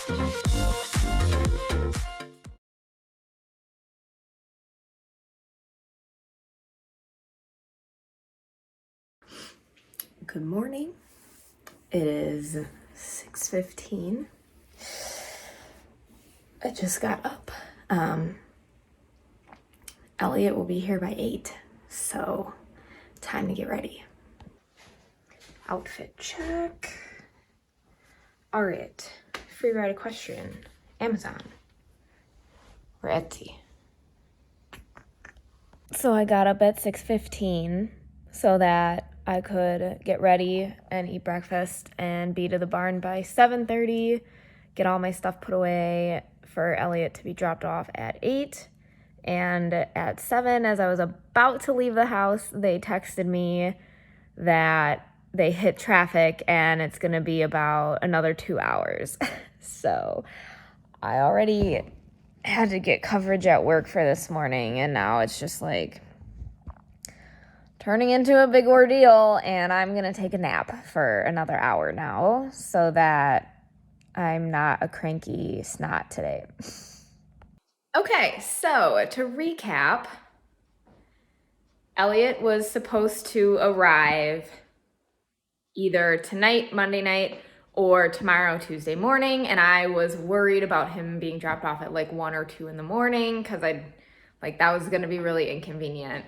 Good morning. It is 6:15. I just got up. Elliot will be here by 8, so time to get ready. Outfit check. All right, free ride equestrian, Amazon or Etsy. So I got up at 6:15 so that I could get ready and eat breakfast and be to the barn by 7:30, get all my stuff put away for Elliot to be dropped off at 8. And at 7, as I was about to leave the house, they texted me that they hit traffic and it's going to be about another 2 hours. So I already had to get coverage at work for this morning, and now it's just like turning into a big ordeal, and I'm going to take a nap for another hour now so that I'm not a cranky snot today. Okay, so to recap, Elliot was supposed to arrive either tonight, Monday night, or tomorrow, Tuesday morning, and I was worried about him being dropped off at like 1 or 2 in the morning because that was going to be really inconvenient.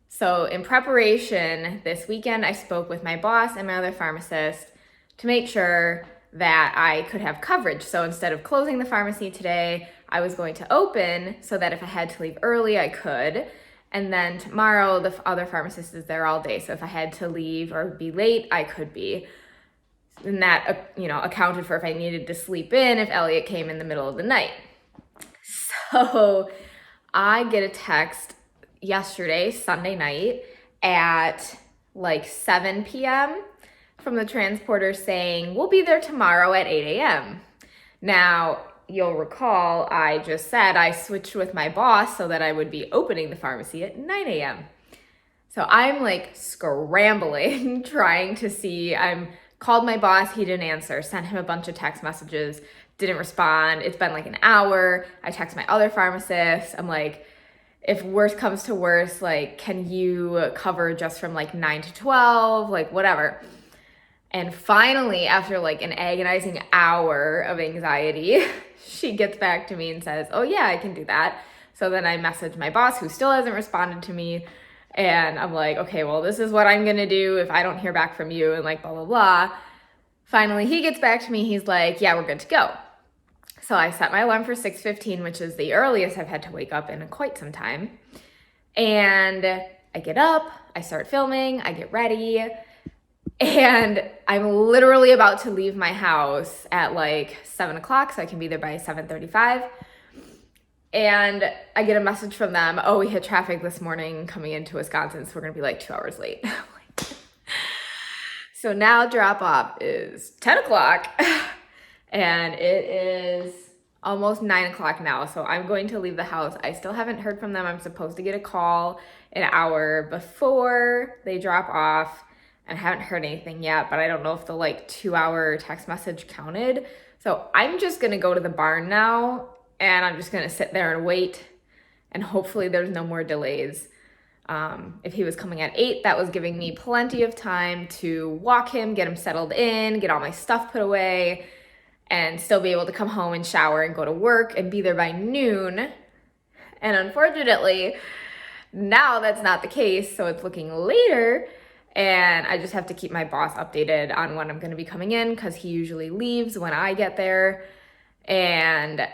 So in preparation this weekend, I spoke with my boss and my other pharmacist to make sure that I could have coverage. So instead of closing the pharmacy today, I was going to open so that if I had to leave early, I could. And then tomorrow, the other pharmacist is there all day. So if I had to leave or be late, I could be. And that, accounted for if I needed to sleep in, if Elliot came in the middle of the night. So I get a text yesterday, Sunday night, at like 7 p.m. from the transporter saying, we'll be there tomorrow at 8 a.m. Now, you'll recall I just said I switched with my boss so that I would be opening the pharmacy at 9 a.m. So I'm like scrambling, trying to see. Called my boss, he didn't answer, sent him a bunch of text messages, didn't respond. It's been like an hour. I text my other pharmacist. I'm like, if worse comes to worse, like, can you cover just from like 9 to 12, like whatever. And finally, after like an agonizing hour of anxiety, she gets back to me and says, oh yeah, I can do that. So then I message my boss, who still hasn't responded to me. And I'm like, okay, well, this is what I'm going to do if I don't hear back from you and like blah, blah, blah. Finally, he gets back to me. He's like, yeah, we're good to go. So I set my alarm for 6:15, which is the earliest I've had to wake up in quite some time. And I get up, I start filming, I get ready, and I'm literally about to leave my house at like 7 o'clock so I can be there by 7:35. And I get a message from them, oh, we hit traffic this morning coming into Wisconsin, so we're going to be like 2 hours late. So now drop off is 10 o'clock. And it is almost 9 o'clock now, so I'm going to leave the house. I still haven't heard from them. I'm supposed to get a call an hour before they drop off, and I haven't heard anything yet, but I don't know if the 2-hour text message counted. So I'm just going to go to the barn now, and I'm just going to sit there and wait, and hopefully there's no more delays. If he was coming at 8, that was giving me plenty of time to walk him, get him settled in, get all my stuff put away, and still be able to come home and shower and go to work and be there by noon. And unfortunately, now that's not the case, so it's looking later, and I just have to keep my boss updated on when I'm going to be coming in because he usually leaves when I get there. And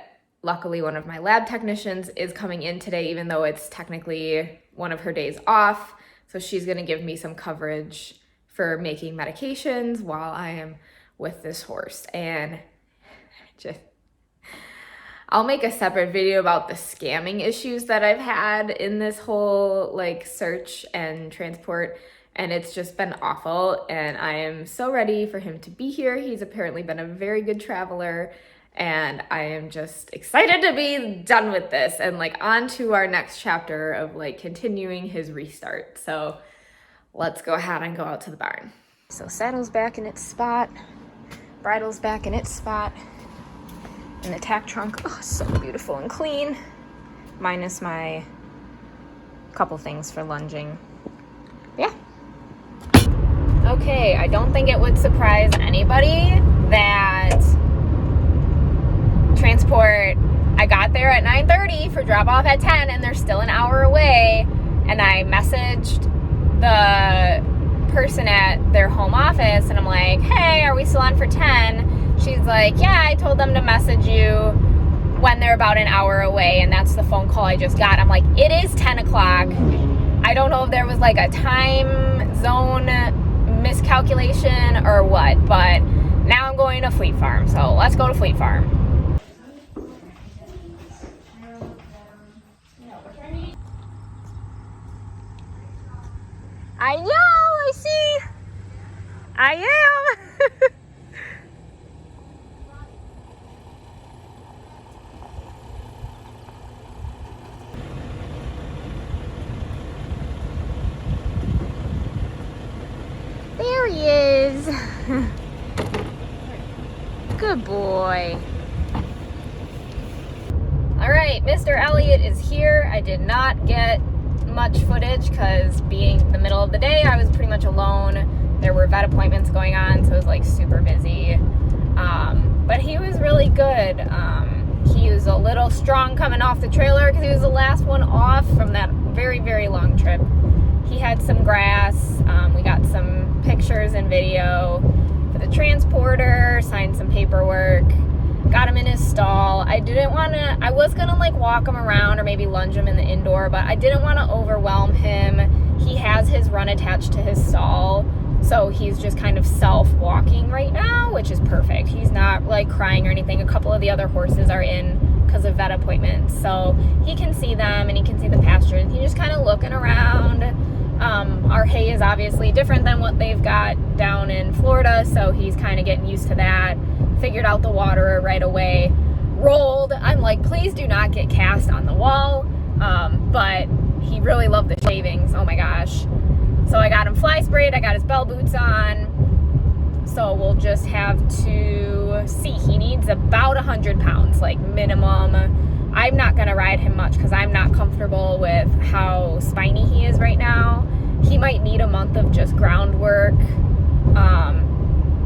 luckily, one of my lab technicians is coming in today, even though it's technically one of her days off, so she's going to give me some coverage for making medications while I am with this horse. And I'll make a separate video about the scamming issues that I've had in this whole search and transport, and it's just been awful, and I am so ready for him to be here. He's apparently been a very good traveler, and I am just excited to be done with this and on to our next chapter of continuing his restart. So let's go ahead and go out to the barn. So saddle's back in its spot, bridle's back in its spot. in the tack trunk. Oh, so beautiful and clean. Minus my couple things for lunging. Yeah. Okay, I don't think it would surprise anybody that transport, I got there at 9:30 for drop off at 10 and they're still an hour away. And I messaged the person at their home office and I'm like, hey, are we still on for 10? She's like, yeah, I told them to message you when they're about an hour away, and that's the phone call I just got. I'm like, it is 10 o'clock. I don't know if there was like a time zone miscalculation or what, but now I'm going to Fleet Farm, so let's go to Fleet Farm. I know, I see. I am. There he is. Good boy. All right, Mr. Elliot is here. I did not get much footage because being the middle of the day, I was pretty much alone. There were vet appointments going on, so it was like super busy. But he was really good. He was a little strong coming off the trailer because he was the last one off from that very, very long trip. He had some grass. We got some pictures and video for the transporter, signed some paperwork, got him in his stall. I was gonna like walk him around or maybe lunge him in the indoor, but I didn't want to overwhelm him. He has his run attached to his stall, so he's just kind of self-walking right now, which is perfect. He's not like crying or anything. A couple of the other horses are in because of vet appointments, so he can see them and he can see the pastures. He's just kind of looking around. Our hay is obviously different than what they've got down in Florida, so he's kind of getting used to that. Figured out the water right away. Rolled. I'm like, please do not get cast on the wall. But he really loved the shavings. Oh my gosh. So I got him fly sprayed. I got his bell boots on. So we'll just have to see. He needs about 100 pounds, like minimum. I'm not going to ride him much because I'm not comfortable with how spiny he is right now. He might need a month of just groundwork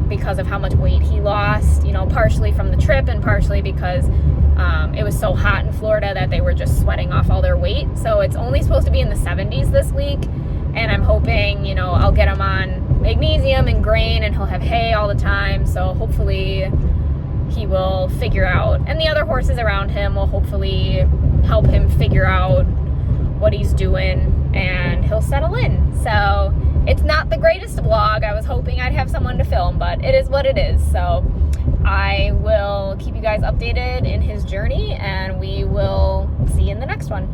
because of how much weight he lost, you know, partially from the trip and partially because it was so hot in Florida that they were just sweating off all their weight. So it's only supposed to be in the 70s this week. And I'm hoping, you know, I'll get him on magnesium and grain and he'll have hay all the time. So hopefully he will figure out, and the other horses around him will hopefully help him figure out what he's doing and he'll settle in. So it's not the greatest vlog. I was hoping I'd have someone to film, but it is what it is. So I will keep you guys updated in his journey and we will see you in the next one.